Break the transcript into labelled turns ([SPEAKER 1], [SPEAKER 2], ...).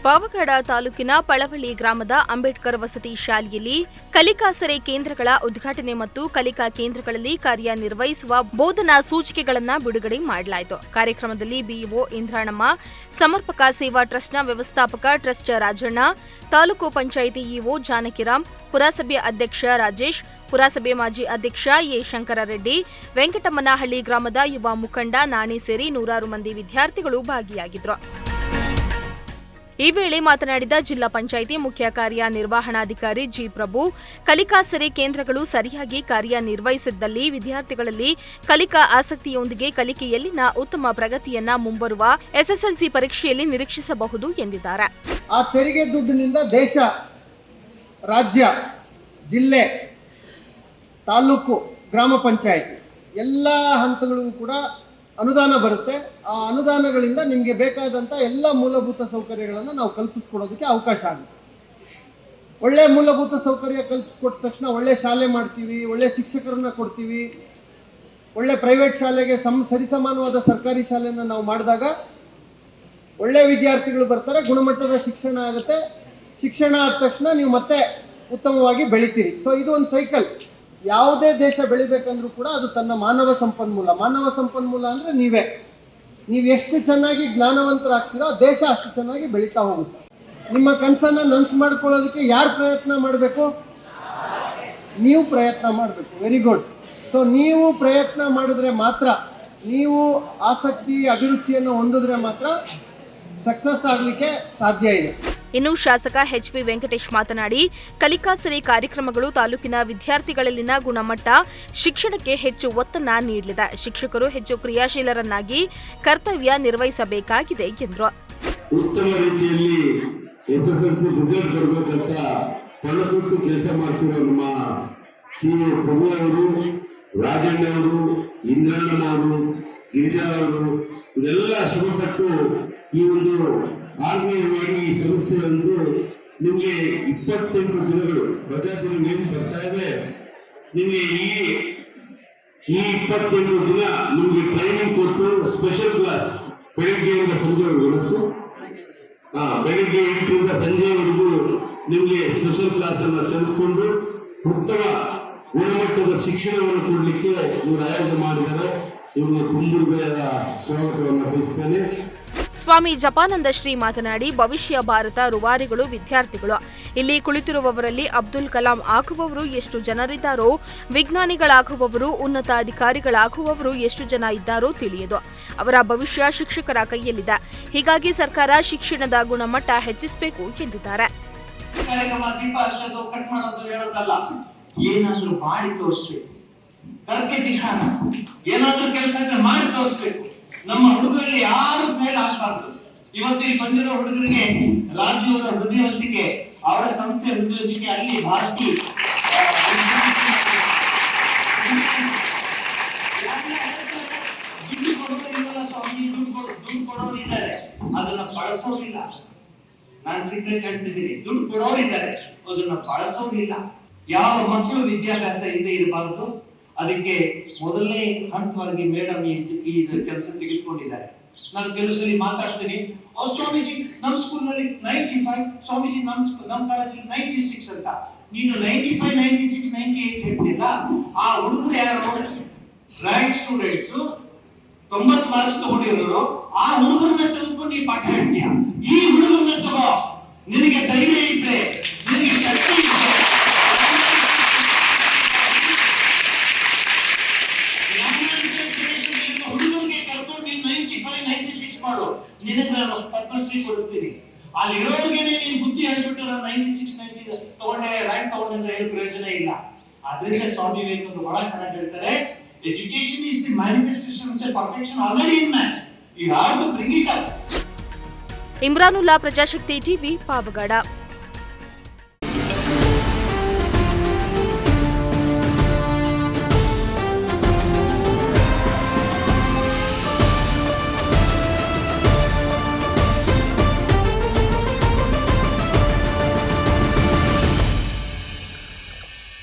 [SPEAKER 1] ಪಾವಗಡ ತಾಲೂಕಿನ ಪಳವಳ್ಳಿ ಗ್ರಾಮದ ಅಂಬೇಡ್ಕರ್ ವಸತಿ ಶಾಲೆಯಲ್ಲಿ ಕಲಿಕಾಸರೆ ಕೇಂದ್ರಗಳ ಉದ್ಘಾಟನೆ ಮತ್ತು ಕಲಿಕಾ ಕೇಂದ್ರಗಳಲ್ಲಿ ಕಾರ್ಯನಿರ್ವಹಿಸುವ ಬೋಧನಾ ಸೂಚಿಕೆಗಳನ್ನು ಬಿಡುಗಡೆ ಮಾಡಲಾಯಿತು. ಕಾರ್ಯಕ್ರಮದಲ್ಲಿ ಬಿಇಒ ಇಂದ್ರಾಣಮ್ಮ, ಸಮರ್ಪಕ ಸೇವಾ ಟ್ರಸ್ಟ್ನ ವ್ಯವಸ್ಥಾಪಕ ಟ್ರಸ್ಟ್ ರಾಜಣ್ಣ, ತಾಲೂಕು ಪಂಚಾಯಿತಿ ಇಒ ಜಾನಕಿರಾಮ್, ಪುರಸಭೆ ಅಧ್ಯಕ್ಷ ರಾಜೇಶ್, ಪುರಸಭೆ ಮಾಜಿ ಅಧ್ಯಕ್ಷ ಎ ಶಂಕರರೆಡ್ಡಿ, ವೆಂಕಟಮ್ಮನಹಳ್ಳಿ ಗ್ರಾಮದ ಯುವ ಮುಖಂಡ ನಾಣಿ ಸೇರಿ ನೂರಾರು ಮಂದಿ ವಿದ್ಯಾರ್ಥಿಗಳು ಭಾಗಿಯಾಗಿದ್ದರು. ಈ ವೇಳೆ ಮಾತನಾಡಿದ ಜಿಲ್ಲಾ ಪಂಚಾಯಿತಿ ಮುಖ್ಯ ಕಾರ್ಯನಿರ್ವಹಣಾಧಿಕಾರಿ ಜಿ ಪ್ರಭು, ಕಲಿಕಾಸರೆ ಕೇಂದ್ರಗಳು ಸರಿಯಾಗಿ ಕಾರ್ಯನಿರ್ವಹಿಸಿದ್ದಲ್ಲಿ ವಿದ್ಯಾರ್ಥಿಗಳಲ್ಲಿ ಕಲಿಕಾ ಆಸಕ್ತಿಯೊಂದಿಗೆ ಕಲಿಕೆಯಲ್ಲಿನ ಉತ್ತಮ ಪ್ರಗತಿಯನ್ನ ಮುಂಬರುವ ಎಸ್ಎಸ್ಎಲ್ಸಿ ಪರೀಕ್ಷೆಯಲ್ಲಿ ನಿರೀಕ್ಷಿಸಬಹುದು ಎಂದಿದ್ದಾರೆ.
[SPEAKER 2] ಆ ತೆರಿಗೆ ದುಡ್ಡಿನಿಂದ ದೇಶ, ರಾಜ್ಯ, ಜಿಲ್ಲೆ, ತಾಲೂಕು, ಗ್ರಾಮ ಪಂಚಾಯಿತಿ ಎಲ್ಲ ಹಂತಗಳಿಗೂ ಕೂಡ ಅನುದಾನ ಬರುತ್ತೆ. ಆ ಅನುದಾನಗಳಿಂದ ನಿಮಗೆ ಬೇಕಾದಂಥ ಎಲ್ಲ ಮೂಲಭೂತ ಸೌಕರ್ಯಗಳನ್ನು ನಾವು ಕಲ್ಪಿಸ್ಕೊಡೋದಕ್ಕೆ ಅವಕಾಶ ಆಗುತ್ತೆ. ಒಳ್ಳೆ ಮೂಲಭೂತ ಸೌಕರ್ಯ ಕಲ್ಪಿಸ್ಕೊಟ್ಟ ತಕ್ಷಣ ಒಳ್ಳೆ ಶಾಲೆ ಮಾಡ್ತೀವಿ, ಒಳ್ಳೆ ಶಿಕ್ಷಕರನ್ನ ಕೊಡ್ತೀವಿ. ಒಳ್ಳೆ ಪ್ರೈವೇಟ್ ಶಾಲೆಗೆ ಸರಿಸಮಾನವಾದ ಸರ್ಕಾರಿ ಶಾಲೆಯನ್ನು ನಾವು ಮಾಡಿದಾಗ ಒಳ್ಳೆ ವಿದ್ಯಾರ್ಥಿಗಳು ಬರ್ತಾರೆ, ಗುಣಮಟ್ಟದ ಶಿಕ್ಷಣ ಆಗುತ್ತೆ. ಶಿಕ್ಷಣ ಆದ ತಕ್ಷಣ ನೀವು ಮತ್ತೆ ಉತ್ತಮವಾಗಿ ಬೆಳಿತೀರಿ. ಸೊ ಇದು ಒಂದು ಸೈಕಲ್. ಯಾವುದೇ ದೇಶ ಬೆಳಿಬೇಕಂದ್ರೂ ಕೂಡ ಅದು ತನ್ನ ಮಾನವ ಸಂಪನ್ಮೂಲ ಅಂದರೆ ನೀವು ಎಷ್ಟು ಚೆನ್ನಾಗಿ ಜ್ಞಾನವಂತರಾಗ್ತೀರೋ ದೇಶ ಅಷ್ಟು ಚೆನ್ನಾಗಿ ಬೆಳೀತಾ ಹೋಗುತ್ತೆ. ನಿಮ್ಮ ಕನಸನ್ನು ನನಸು ಮಾಡ್ಕೊಳ್ಳೋದಕ್ಕೆ ಯಾರು ಪ್ರಯತ್ನ ಮಾಡಬೇಕು? ನೀವು ಪ್ರಯತ್ನ ಮಾಡಬೇಕು. Very good. ಸೊ ನೀವು ಪ್ರಯತ್ನ ಮಾಡಿದ್ರೆ ಮಾತ್ರ, ನೀವು ಆಸಕ್ತಿ ಅಭಿರುಚಿಯನ್ನು ಹೊಂದಿದ್ರೆ ಮಾತ್ರ ಸಕ್ಸಸ್ ಆಗಲಿಕ್ಕೆ ಸಾಧ್ಯ ಇದೆ.
[SPEAKER 1] ಇನ್ನು ಶಾಸಕ ಎಚ್.ವಿ. ವೆಂಕಟೇಶ್ ಮಾತನಾಡಿ, ಕಲಿಕಾಸರೆ ಕಾರ್ಯಕ್ರಮಗಳು ತಾಲೂಕಿನ ವಿದ್ಯಾರ್ಥಿಗಳಲ್ಲಿನ ಗುಣಮಟ್ಟ ಶಿಕ್ಷಣಕ್ಕೆ ಹೆಚ್ಚು ಒತ್ತನ್ನು ನೀಡಲಿದೆ. ಶಿಕ್ಷಕರು ಹೆಚ್ಚು ಕ್ರಿಯಾಶೀಲರನ್ನಾಗಿ ಕರ್ತವ್ಯ ನಿರ್ವಹಿಸಬೇಕಾಗಿದೆ ಎಂದರು.
[SPEAKER 3] ಉತ್ತಮ ರೀತಿಯಲ್ಲಿ ಎಸ್ಎಸ್ಎಲ್ಸಿ ರಿಸಲ್ಟ್ ಬರಬೇಕಂತ ತಲೆತೊಟ್ಟು ಕೆಲಸ ಮಾಡ್ತಿರೋ ನಮ್ಮ ಸಿಇಒ ಪ್ರಭು ಅವರು, ರಾಜಣ್ಣ ಅವರು, ಇಂದ್ರಾಣಮ್ಮ ಅವರು, ಗಿರಿಜಾ ಅವರು ಇವರೆಲ್ಲ ಶ್ರಮಪಟ್ಟು ಈ ಒಂದು ಆರ್ಗನೈಸ್ ಮಾಡಿ ಈ ಸಂಸ್ಥೆ ಒಂದು ನಿಮಗೆ 28 ದಿನಗಳು ರಜಾ ದಿನ ಏನು ಬರ್ತಾ ಇದೆ, ನಿಮಗೆ ಈ 28 ದಿನ ನಿಮಗೆ ಟ್ರೈನಿಂಗ್ ಕೊಟ್ಟು ಸ್ಪೆಷಲ್ ಕ್ಲಾಸ್ ಬೆಳಿಗ್ಗೆಯಿಂದ ಸಂಜೆವರೆಗೂ ಬೆಳಿಗ್ಗೆ 8ರಿಂದ ಸಂಜೆವರೆಗೂ ನಿಮಗೆ ಸ್ಪೆಷಲ್ ಕ್ಲಾಸ್ ಅನ್ನು ತೆಗೆದುಕೊಂಡು ಉತ್ತಮ ಗುಣಮಟ್ಟದ ಶಿಕ್ಷಣವನ್ನು ಕೊಡಲಿಕ್ಕೆ ಇವರು ಆಯೋಜನೆ ಮಾಡಿದ್ದಾರೆ. ಇವ್ರಿಗೆ ತುಂಬುವುದರ ಸ್ವಾಗತವನ್ನು ಬಯಸ್ತೇನೆ.
[SPEAKER 1] ಸ್ವಾಮಿ ಜಪಾನಂದ ಶ್ರೀ ಮಾತನಾಡಿ, ಭವಿಷ್ಯ ಭಾರತ ರೂವಾರಿಗಳು ವಿದ್ಯಾರ್ಥಿಗಳು. ಇಲ್ಲಿ ಕುಳಿತಿರುವವರಲ್ಲಿ ಅಬ್ದುಲ್ ಕಲಾಂ ಆಗುವವರು ಎಷ್ಟು ಜನರಿದ್ದಾರೋ, ವಿಜ್ಞಾನಿಗಳಾಗುವವರು, ಉನ್ನತ ಅಧಿಕಾರಿಗಳಾಗುವವರು ಎಷ್ಟು ಜನ ಇದ್ದಾರೋ ತಿಳಿಯದು. ಅವರ ಭವಿಷ್ಯ ಶಿಕ್ಷಕರ ಕೈಯಲ್ಲಿದೆ. ಹೀಗಾಗಿ ಸರ್ಕಾರ ಶಿಕ್ಷಣದ ಗುಣಮಟ್ಟ ಹೆಚ್ಚಿಸಬೇಕು ಎಂದಿದ್ದಾರೆ.
[SPEAKER 4] ಏನಾದ್ರೂ ಮಾಡಿ ತೋರಿಸ್ಬೇಕು, ಏನಾದ್ರೂ ಕೆಲಸ ಇದ್ರೆ ಮಾಡಿ ತೋರಿಸ್ಬೇಕು. ನಮ್ಮ ಹುಡುಗರಲ್ಲಿ ಯಾರು ಫೇಲ್ ಆಗ್ಬಾರ್ದು. ಇವತ್ತಿಗೆ ಬಂದಿರೋ ಹುಡುಗರಿಗೆ ರಾಜ್ಯದ ಹೃದಯವಂತಿಕೆ, ಅವರ ಸಂಸ್ಥೆ ಹೃದಯವಂತಿಕೆ ಅಲ್ಲಿ ಭಾರತಿ ದುಡ್ಡು ಕೊಡೋರಿಲ್ಲ ಸ್ವಾಮಿ, ದುಡ್ಡು ಕೊಡೋರು ಇದ್ದಾರೆ, ಅದನ್ನ ಬಳಸೋರಿಲ್ಲ. ನಾನು ಸೀಕ್ರೆಟ್ ಹೇಳ್ತಿದ್ದೀನಿ, ದುಡ್ಡು ಕೊಡೋರಿದ್ದಾರೆ, ಅದನ್ನ ಬಳಸೋರಿಲ್ಲ. ಯಾವ ಮಕ್ಕಳು ವಿದ್ಯಾಭ್ಯಾಸ ಇಲ್ಲದೆ ಇರಬಾರದು. ಅದಕ್ಕೆ ಮೊದಲನೇ ಹಂತವಾಗಿ ಮೇಡಮ್ ಈ ಕೆಲಸ ತೆಗೆದುಕೊಂಡಿದ್ದಾರೆ. ನಾನು ಕೆಲವು ಸಲ ಮಾತಾಡ್ತೀನಿ, ಸ್ವಾಮೀಜಿ ನಮ್ಮ ಸ್ಕೂಲ್ನಲ್ಲಿ 95, ಸ್ವಾಮೀಜಿ ನಮ್ಮ ಕಾಲೇಜಲ್ಲಿ 96 ಅಂತ. ನೀನು 95, 96, 98 ಹೇಳ್ತಿಲ್ಲ. ಆ ಹುಡುಗರು ಯಾರು? ರ್ಯಾಂಕ್ ಸ್ಟೂಡೆಂಟ್ಸ್, 90 ಮಾರ್ಕ್ಸ್ ತಗೊಂಡಿರೋರು. ಆ ಹುಡುಗರನ್ನ ತೆಗೆದುಕೊಂಡು ಈ ಪಾಠ ಹೇಳ್ತೀಯ. ಈ ಹುಡುಗರನ್ನ ತಗೋ, ನಿನಗೆ ಧೈರ್ಯ ಇದ್ರೆ, ನಿನಗೆ ಶಕ್ತಿ ಇದ್ರೆ, ನಿನಗೆ ನಾನು ಪದ್ಮಶ್ರೀ ಕೊಡಿಸ್ತೀನಿ. ಅಲ್ಲಿ ಇರೋರ್ಗೆನೆ ನೀನು ಬುದ್ಧಿ ಹೇಳ್ಬಿಟ್ಟು ನಾನು 96, 90 ತಗೊಂಡೆ, ರ್ಯಾಂಕ್ ತಗೊಂಡೆ ಅಂದ್ರೆ ಏನು ಪ್ರಯೋಜನ ಇಲ್ಲ. ಆದ್ರಿಂದ ಸ್ವಾಮಿ ವಿವೇಕಾನಂದರು ಬಹಳ ಚೆನ್ನಾಗಿ ಹೇಳ್ತಾರೆ, education is the manifestation of the perfection already in man. You have to bring it up.
[SPEAKER 1] Imranulla, Prajashakti TV, Pavagada.